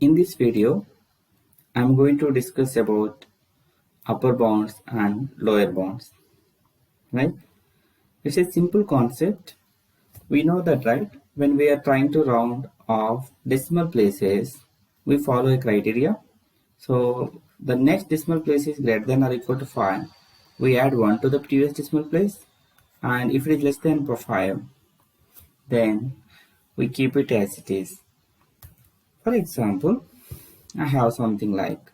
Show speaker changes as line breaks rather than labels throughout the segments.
In this video, I'm going to discuss about upper bounds and lower bounds. Right? It's a simple concept. We know that, right? When we are trying to round off decimal places, we follow a criteria. So the next decimal place is greater than or equal to 5. We add 1 to the previous decimal place, and if it is less than 5, then we keep it as it is. For example, I have something like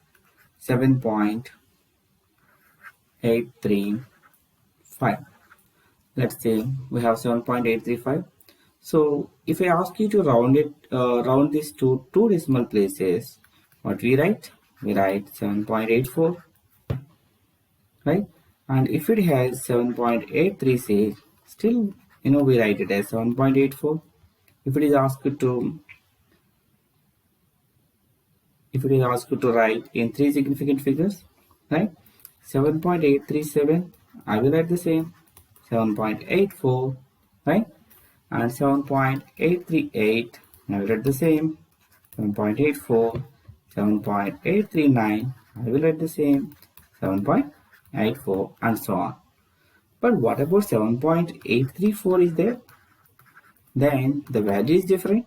7.835. Let's say we have 7.835. So if I ask you to round this to two decimal places, what we write? We write 7.84, right? And if it has 7.836, still we write it as 7.84. If it is asked to write in three significant figures, right? 7.837, I will write the same. 7.84, right? And 7.838, I will write the same. 7.84, 7.839, I will write the same. 7.84, and so on. But what about 7.834 is there? Then the value is different.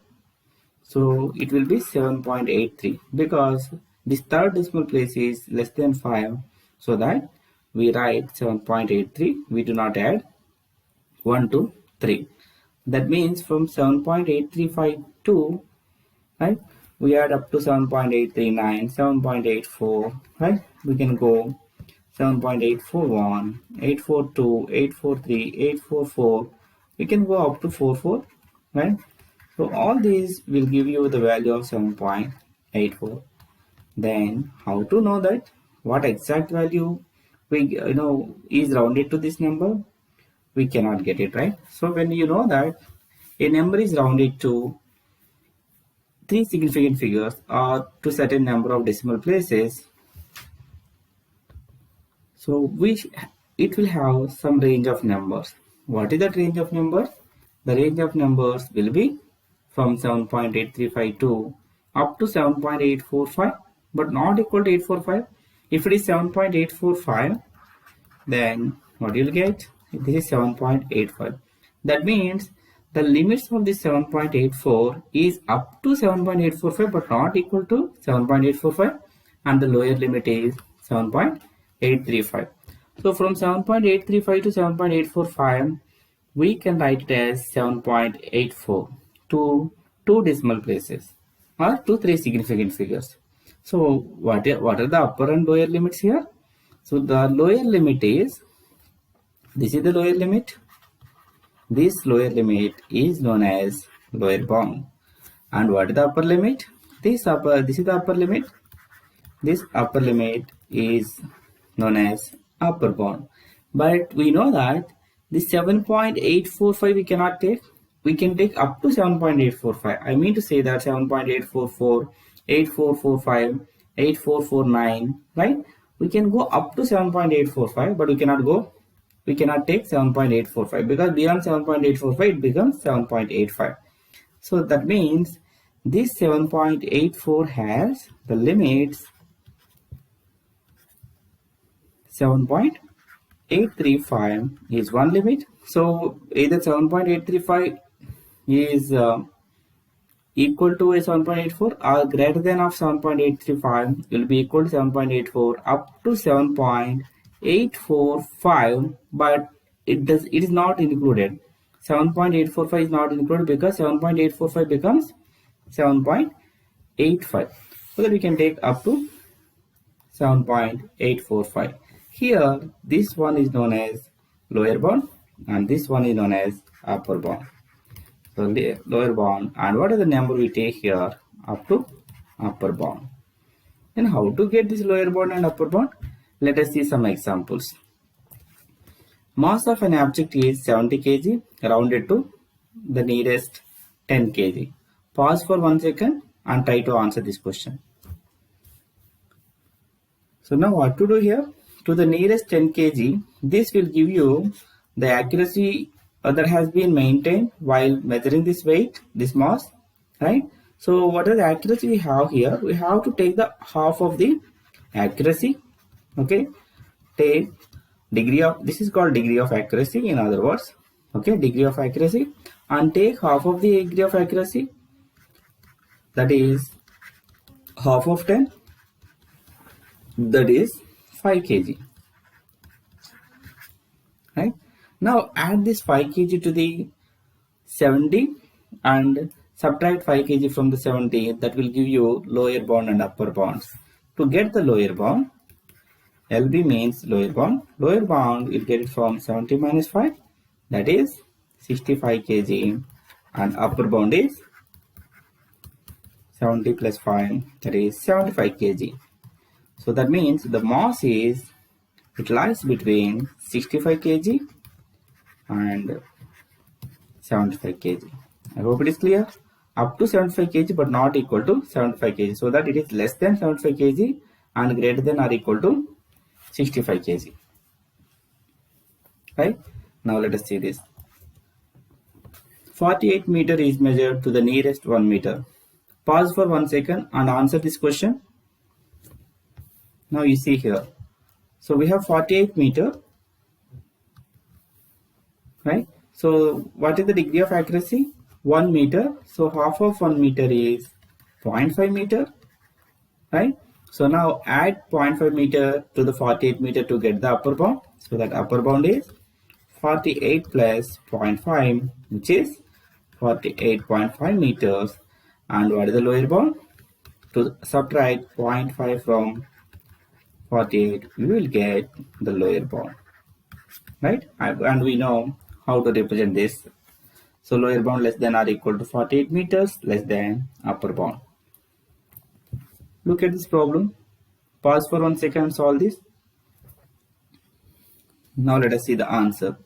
So it will be 7.83 because this third decimal place is less than 5, so that we write 7.83. We do not add 1 to 3. That means from 7.835 right, we add up to 7.839, 7.84, right? We can go 7.841, 842, 843, 844. We can go up to 44, right? So all these will give you the value of 7.84. Then how to know that what exact value we is rounded to this number? We cannot get it, right? So when you know that a number is rounded to three significant figures or to certain number of decimal places, so it will have some range of numbers. What is that range of numbers? The range of numbers will be from 7.8352 up to 7.845, but not equal to 845. If it is 7.845, then what you'll get? This is 7.85. That means the limits of this 7.84 is up to 7.845 but not equal to 7.845, and the lower limit is 7.835. So from 7.835 to 7.845, we can write it as 7.84 to two decimal places or to three significant figures. So what are the upper and lower limits here? So the lower limit is, this is the lower limit. This lower limit is known as lower bound. And what is the upper limit? This is the upper limit. This upper limit is known as upper bound. But we know that this 7.845 we cannot take. We can take up to 7.845. I mean to say that 7.844, 8445, 8449, right? We can go up to 7.845, but we cannot take 7.845 because beyond 7.845 it becomes 7.85. So that means this 7.84 has the limits 7.835 is one limit. So either 7.835 is equal to a 7.84 or greater than of 7.835 will be equal to 7.84 up to 7.845, but it is not included. 7.845 is not included because 7.845 becomes 7.85, so that we can take up to 7.845. Here this one is known as lower bound and this one is known as upper bound. So lower bound, and what is the number we take here? Up to upper bound. Then how to get this lower bound and upper bound? Let us see some examples. Mass of an object is 70 kg rounded to the nearest 10 kg. Pause for 1 second and try to answer this question. So now what to do here? To the nearest 10 kg, this will give you the accuracy that has been maintained while measuring this weight, this mass, right? So what is the accuracy we have here? We have to take the half of the accuracy. Okay, take degree of, this is called degree of accuracy in other words. Okay, degree of accuracy, and take half of the degree of accuracy, that is half of 10, that is 5 kg. Right, now add this 5 kg to the 70 and subtract 5 kg from the 70. That will give you lower bound and upper bounds. To get the lower bound, LB means lower bound. Lower bound, you get it from 70 minus 5, that is 65 kg, and upper bound is 70 plus 5, that is 75 kg. So that means the mass is, it lies between 65 kg and 75 kg. I hope it is clear. Up to 75 kg but not equal to 75 kg, so that it is less than 75 kg and greater than or equal to 65 kg. Right, now let us see this. 48 meter is measured to the nearest 1 meter. Pause for 1 second and answer this question. Now you see here, so we have 48 meter, right? So what is the degree of accuracy? 1 meter. So half of 1 meter is 0.5 meter, right? So now add 0.5 meter to the 48 meter to get the upper bound. So that upper bound is 48 plus 0.5, which is 48.5 meters. And what is the lower bound? To subtract 0.5 from 48, we will get the lower bound, right? And we know how to represent this. So lower bound less than or equal to 48 meters, less than upper bound. Look at this problem. Pause for 1 second and solve this. Now let us see the answer.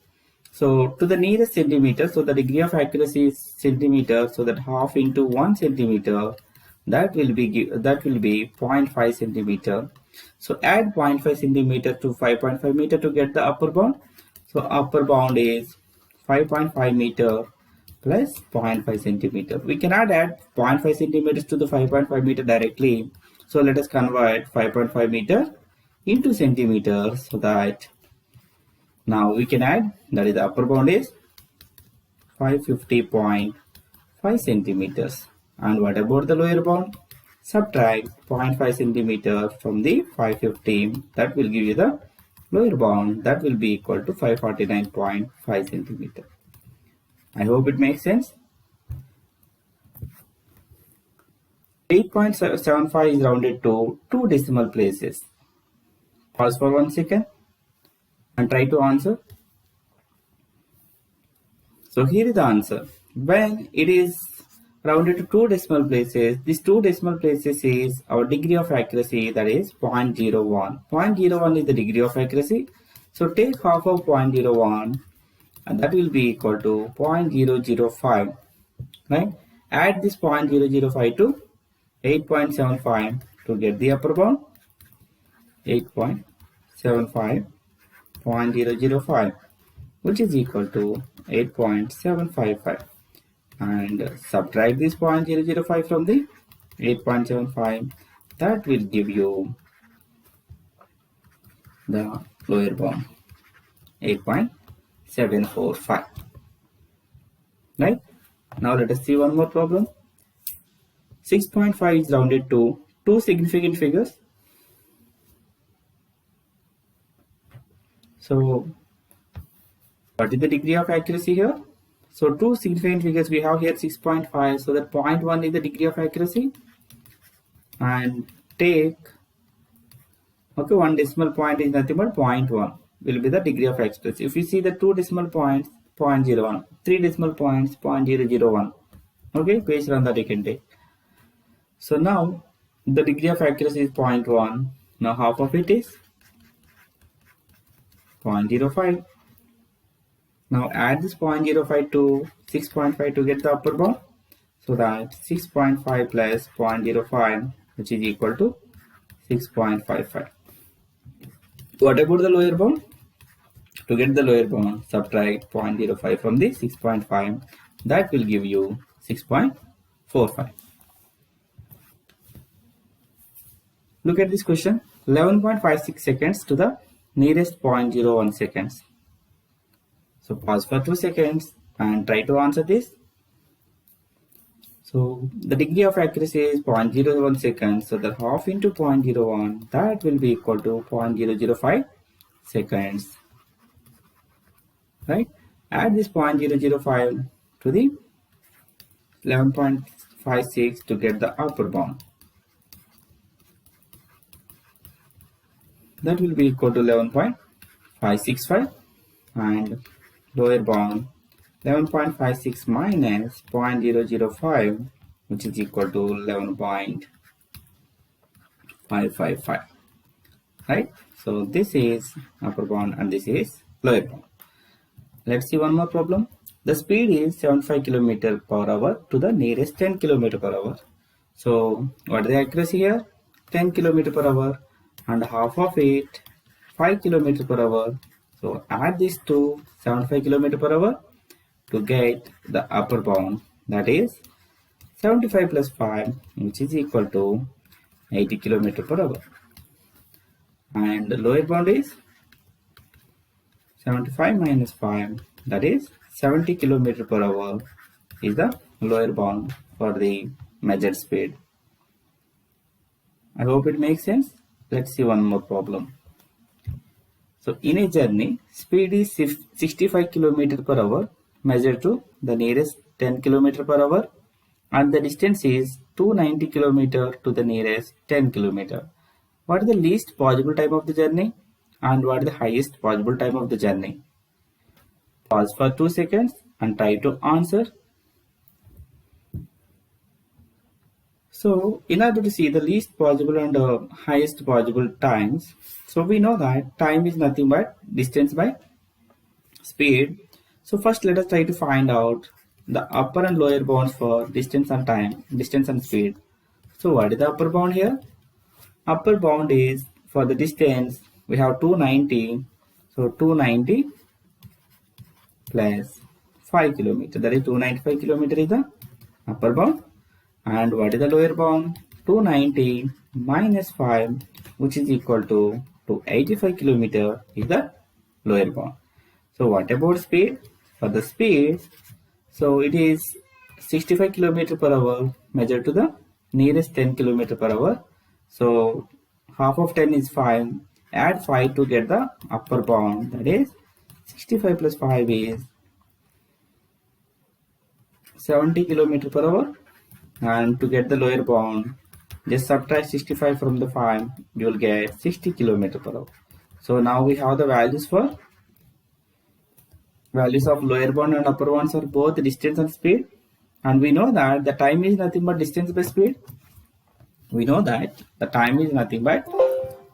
So to the nearest centimeter, so the degree of accuracy is centimeter, so that half into 1 centimeter, that will be 0.5 centimeter. So add 0.5 centimeter to 5.5 meter to get the upper bound. So upper bound is 5.5 meter plus 0.5 centimeter. We cannot add 0.5 centimeters to the 5.5 meter directly. So let us convert 5.5 meter into centimeters, so that now we can add, that is the upper bound is 550.5 centimeters. And what about the lower bound? Subtract 0.5 centimeter from the 550, that will give you the lower bound, that will be equal to 549.5 centimeter. I hope it makes sense. 8.75 is rounded to 2 decimal places. Pause for 1 second and try to answer. So here is the answer. When it is rounded to 2 decimal places, these 2 decimal places is our degree of accuracy, that is 0.01. 0.01 is the degree of accuracy. So take half of 0.01 and that will be equal to 0.005, right? Add this 0.005 to 8.75 to get the upper bound. 8.75 0.005, which is equal to 8.755, and subtract this 0.005 from the 8.75, that will give you the lower bound, 8.745. Right, now let us see one more problem. 6.5 is rounded to 2 significant figures. So what is the degree of accuracy here? So 2 significant figures we have here, 6.5, so that 0.1 is the degree of accuracy, and take, okay, 1 decimal point is nothing but 0.1 will be the degree of accuracy. If you see the 2 decimal points, 0.01, 3 decimal points, 0.001, okay, based on that you can take. So now the degree of accuracy is 0.1, now half of it is 0.05. Now add this 0.05 to 6.5 to get the upper bound. So that 6.5 plus 0.05, which is equal to 6.55. What about the lower bound? To get the lower bound, subtract 0.05 from the 6.5. That will give you 6.45. Look at this question. 11.56 seconds to the nearest 0.01 seconds. So pause for 2 seconds and try to answer this. So the degree of accuracy is 0.01 seconds. So the half into 0.01, that will be equal to 0.005 seconds. Right? Add this 0.005 to the 11.56 to get the upper bound. That will be equal to 11.565 and lower bound 11.56 minus 0.005, which is equal to 11.555. Right? So this is upper bound and this is lower bound. Let's see one more problem. The speed is 75 km per hour to the nearest 10 km per hour. So what is the accuracy here? 10 km per hour and half of it 5 km per hour. So add this to 75 km per hour to get the upper bound, that is 75 plus 5, which is equal to 80 km per hour. And the lower bound is 75 minus 5, that is 70 km per hour is the lower bound for the measured speed. I hope it makes sense. Let's see one more problem. So in a journey, speed is 65 km per hour measured to the nearest 10 km per hour and the distance is 290 km to the nearest 10 km. What is the least possible time of the journey and what is the highest possible time of the journey? Pause for 2 seconds and try to answer. So in order to see the least possible and highest possible times, so we know that time is nothing but distance by speed. So first let us try to find out the upper and lower bounds for distance and time, distance and speed. So what is the upper bound here? Upper bound is for the distance we have 290. So 290 plus 5 km, that is 295 km is the upper bound. And what is the lower bound? 290 minus 5, which is equal to 285 km is the lower bound. So what about speed? For the speed, so it is 65 km per hour measured to the nearest 10 km per hour. So half of 10 is 5. Add 5 to get the upper bound, that is 65 plus 5 is 70 km per hour. And to get the lower bound, just subtract 65 from the 5, you will get 60 km per hour. So now we have the values of lower bound and upper bounds are both distance and speed. And we know that the time is nothing but distance by speed. We know that the time is nothing but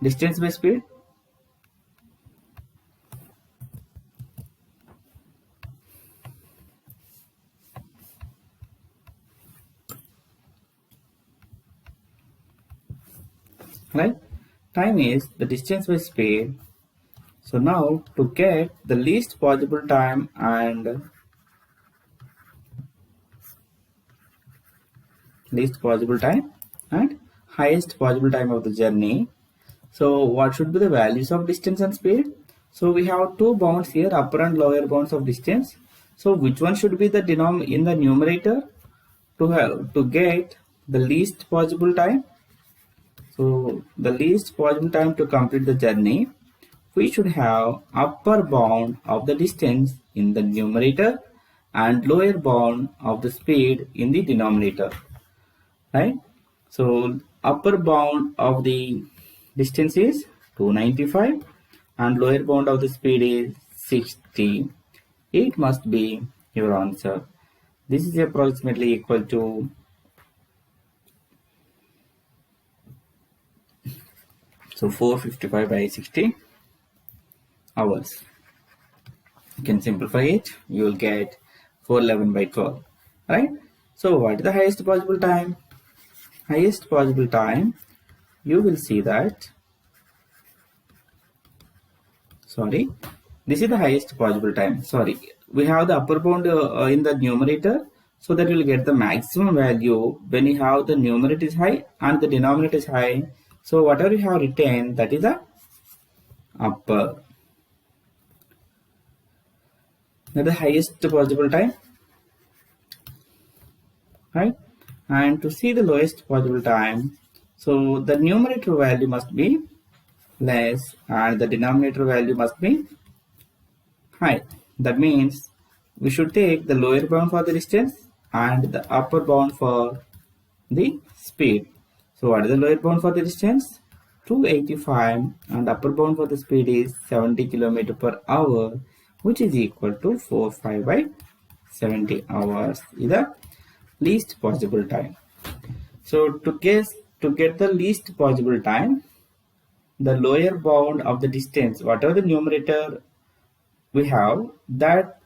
distance by speed. Right? Time is the distance by speed. So now to get the least possible time and highest possible time of the journey. So what should be the values of distance and speed? So we have two bounds here, upper and lower bounds of distance. So which one should be the in the numerator to get the least possible time? So the least possible time to complete the journey, we should have upper bound of the distance in the numerator and lower bound of the speed in the denominator. Right? So upper bound of the distance is 295 and lower bound of the speed is 60. It must be your answer. This is approximately equal to 455 by 60 hours. You can simplify it. You will get 411 by 12. Right? So what is the highest possible time? Highest possible time, you will see that, this is the highest possible time. We have the upper bound in the numerator, so that you will get the maximum value when you have the numerator is high and the denominator is high. So whatever you have written, that is the upper. That is the highest possible time, right? And to see the lowest possible time, so the numerator value must be less and the denominator value must be high. That means we should take the lower bound for the distance and the upper bound for the speed. So what is the lower bound for the distance? 285, and upper bound for the speed is 70 km per hour, which is equal to 45 by 70 hours is the least possible time. So to get the least possible time, the lower bound of the distance, whatever the numerator we have, that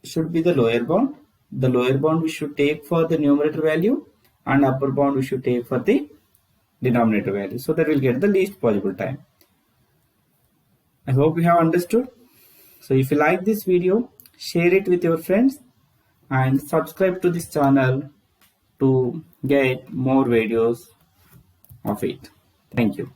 should be the lower bound. The lower bound we should take for the numerator value and upper bound we should take for the denominator value, so that we'll get the least possible time. I hope you have understood. So if you like this video, share it with your friends and subscribe to this channel to get more videos of it. Thank you.